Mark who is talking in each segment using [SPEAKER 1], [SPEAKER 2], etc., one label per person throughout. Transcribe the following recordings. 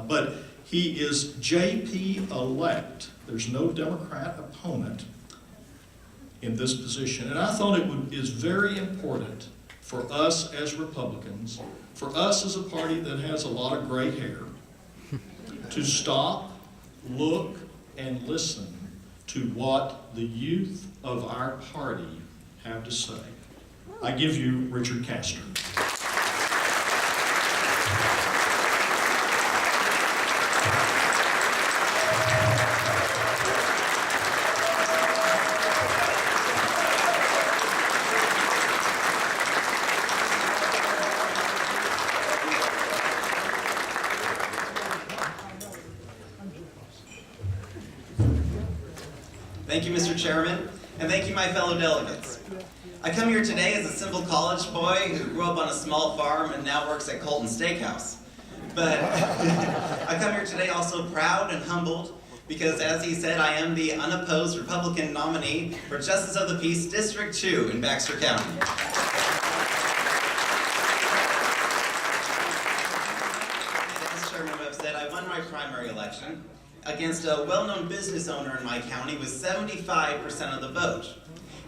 [SPEAKER 1] But he is JP elect. There's no Democrat opponent in this position. And I thought it is very important for us as Republicans, for us as a party that has a lot of gray hair, to stop, look, and listen to what the youth of our party have to say. I give you Richard Castor.
[SPEAKER 2] Thank you, Mr. Chairman, and thank you, my fellow delegates. I come here today as a simple college boy who grew up on a small farm and now works at Colton Steakhouse. But I come here today also proud and humbled because, as he said, I am the unopposed Republican nominee for Justice of the Peace District 2 in Baxter County. As Chairman Webb said, I won my primary election against a well-known business owner in my county with 75% of the vote.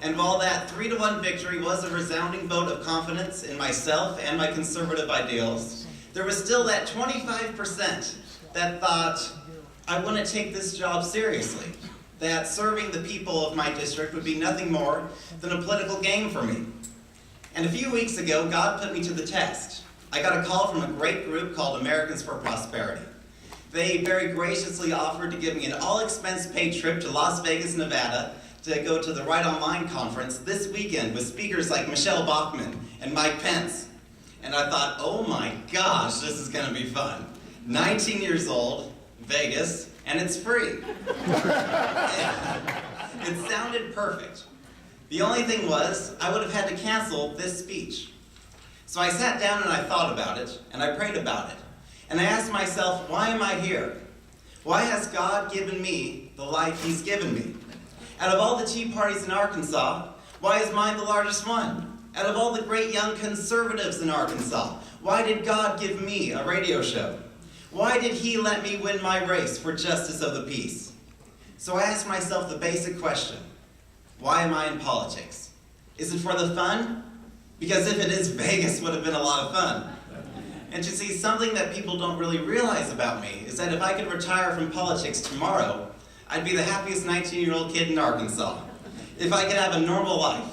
[SPEAKER 2] And while that 3-to-1 victory was a resounding vote of confidence in myself and my conservative ideals, there was still that 25% that thought, I want to take this job seriously, that serving the people of my district would be nothing more than a political game for me. And a few weeks ago, God put me to the test. I got a call from a great group called Americans for Prosperity. They very graciously offered to give me an all-expense-paid trip to Las Vegas, Nevada to go to the Right Online conference this weekend with speakers like Michelle Bachmann and Mike Pence. And I thought, oh my gosh, this is gonna be fun. 19 years old, Vegas, and it's free. It sounded perfect. The only thing was, I would have had to cancel this speech. So I sat down and I thought about it, and I prayed about it. And I asked myself, why am I here? Why has God given me the life He's given me? Out of all the Tea Parties in Arkansas, why is mine the largest one? Out of all the great young conservatives in Arkansas, why did God give me a radio show? Why did He let me win my race for justice of the peace? So I asked myself the basic question, why am I in politics? Is it for the fun? Because if it is, Vegas would have been a lot of fun. And you see, something that people don't really realize about me is that if I could retire from politics tomorrow, I'd be the happiest 19-year-old kid in Arkansas. If I could have a normal life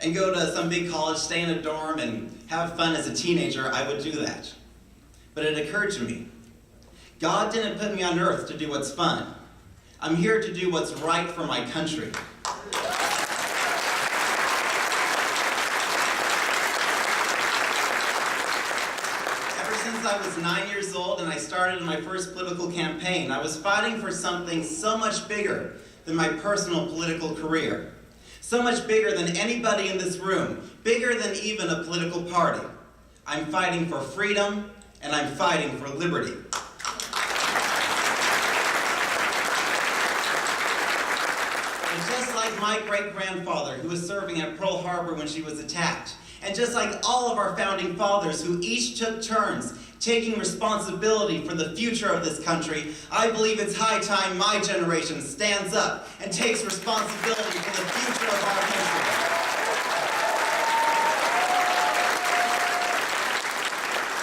[SPEAKER 2] and go to some big college, stay in a dorm, and have fun as a teenager, I would do that. But it occurred to me, God didn't put me on earth to do what's fun. I'm here to do what's right for my country. I was 9 years old and I started my first political campaign. I was fighting for something so much bigger than my personal political career. So much bigger than anybody in this room. Bigger than even a political party. I'm fighting for freedom and I'm fighting for liberty. And just like my great-grandfather who was serving at Pearl Harbor when she was attacked, and just like all of our founding fathers who each took turns taking responsibility for the future of this country, I believe it's high time my generation stands up and takes responsibility for the future of our country.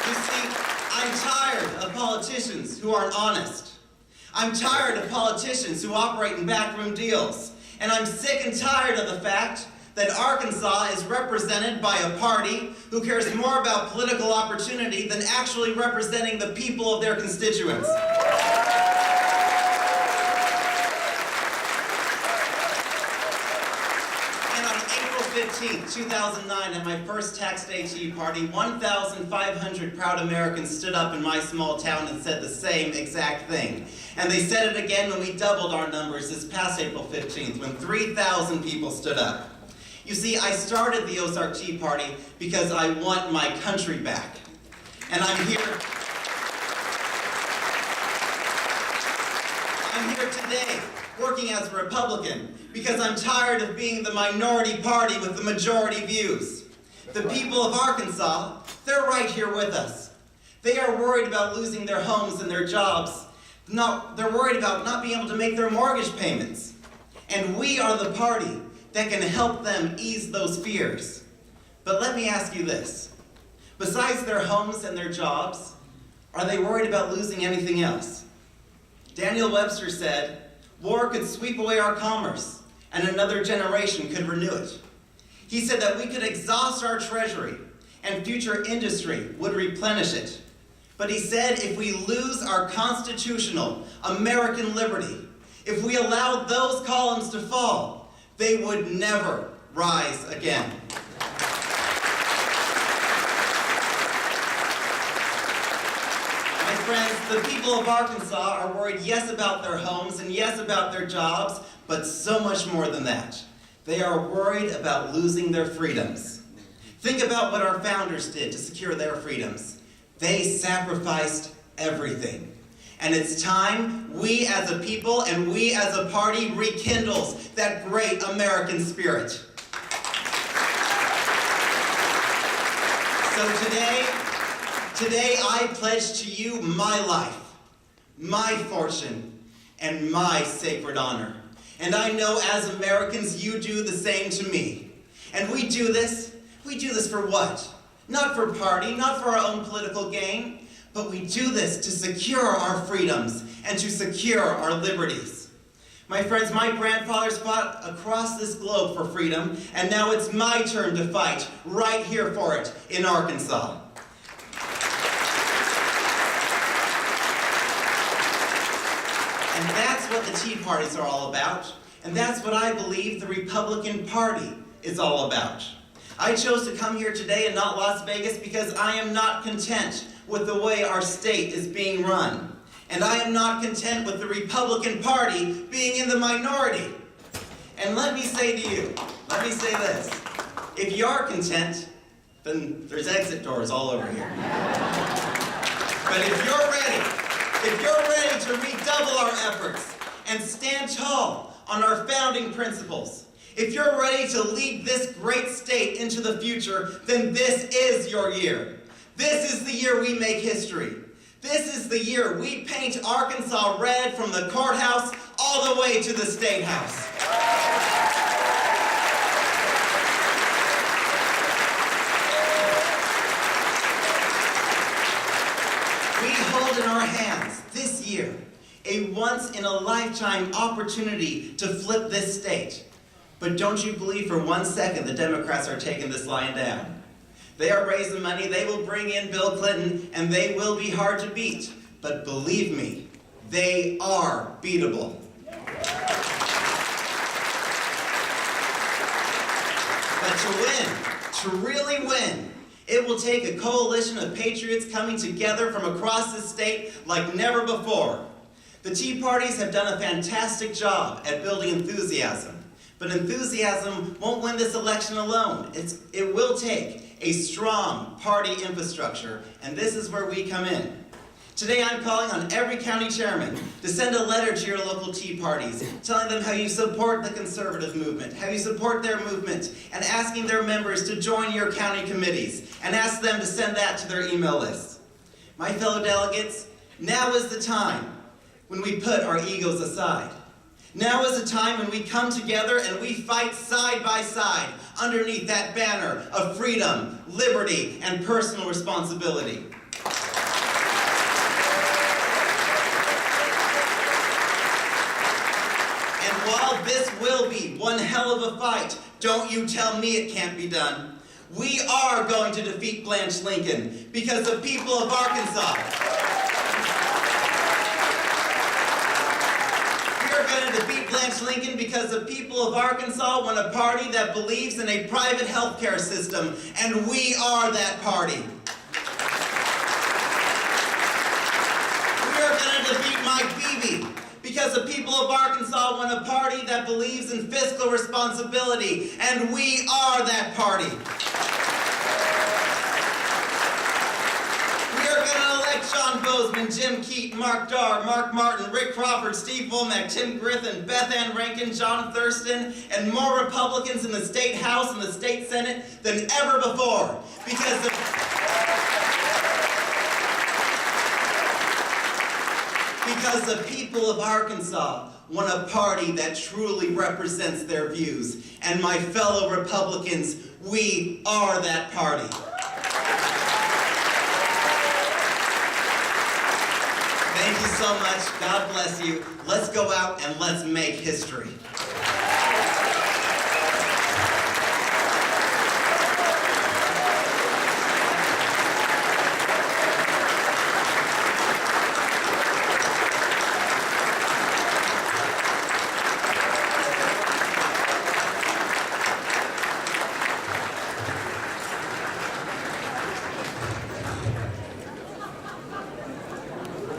[SPEAKER 2] You see, I'm tired of politicians who aren't honest. I'm tired of politicians who operate in backroom deals. And I'm sick and tired of the fact that Arkansas is represented by a party who cares more about political opportunity than actually representing the people of their constituents. And on April 15th, 2009, at my first tax day Tea Party, 1,500 proud Americans stood up in my small town and said the same exact thing. And they said it again when we doubled our numbers this past April 15th, when 3,000 people stood up. You see, I started the Ozark Tea Party because I want my country back. And I'm here today, working as a Republican, because I'm tired of being the minority party with the majority views. The people of Arkansas, they're right here with us. They are worried about losing their homes and their jobs. They're worried about not being able to make their mortgage payments. And we are the party that can help them ease those fears. But let me ask you this. Besides their homes and their jobs, are they worried about losing anything else? Daniel Webster said, "War could sweep away our commerce, and another generation could renew it." He said that we could exhaust our treasury, and future industry would replenish it. But he said if we lose our constitutional American liberty, if we allow those columns to fall, they would never rise again. My friends, the people of Arkansas are worried, yes, about their homes and yes, about their jobs, but so much more than that. They are worried about losing their freedoms. Think about what our founders did to secure their freedoms. They sacrificed everything. And it's time we as a people and we as a party rekindles that great American spirit. So today I pledge to you my life, my fortune, and my sacred honor. And I know as Americans you do the same to me. And we do this for what? Not for party, not for our own political gain, but we do this to secure our freedoms and to secure our liberties. My friends, my grandfathers fought across this globe for freedom, and now it's my turn to fight right here for it in Arkansas. And that's what the Tea Parties are all about, and that's what I believe the Republican Party is all about. I chose to come here today and not Las Vegas because I am not content with the way our state is being run. And I am not content with the Republican Party being in the minority. And let me say this, if you are content, then there's exit doors all over here. But if you're ready to redouble our efforts and stand tall on our founding principles, if you're ready to lead this great state into the future, then this is your year. This is the year we make history. This is the year we paint Arkansas red from the courthouse all the way to the State House. We hold in our hands this year a once-in-a-lifetime opportunity to flip this state. But don't you believe for 1 second the Democrats are taking this line down. They are raising money, they will bring in Bill Clinton, and they will be hard to beat. But believe me, they are beatable. But to win, to really win, it will take a coalition of patriots coming together from across the state like never before. The Tea Parties have done a fantastic job at building enthusiasm. But enthusiasm won't win this election alone. It will take a strong party infrastructure, and this is where we come in. Today I'm calling on every county chairman to send a letter to your local Tea Parties, telling them how you support the conservative movement, how you support their movement, and asking their members to join your county committees, and ask them to send that to their email lists. My fellow delegates, now is the time when we put our egos aside. Now is the time when we come together and we fight side by side underneath that banner of freedom, liberty, and personal responsibility. And while this will be one hell of a fight, don't you tell me it can't be done. We are going to defeat Blanche Lincoln because the people of Arkansas. Blanche Lincoln because the people of Arkansas want a party that believes in a private health care system, and we are that party. We are going to defeat Mike Beebe because the people of Arkansas want a party that believes in fiscal responsibility, and we are that party. Sean Bozeman, Jim Keat, Mark Darr, Mark Martin, Rick Crawford, Steve Womack, Tim Griffin, Beth Ann Rankin, John Thurston, and more Republicans in the State House and the State Senate than ever before. Because Because the people of Arkansas want a party that truly represents their views. And my fellow Republicans, we are that party. Thank you so much. God bless you. Let's go out and let's make history.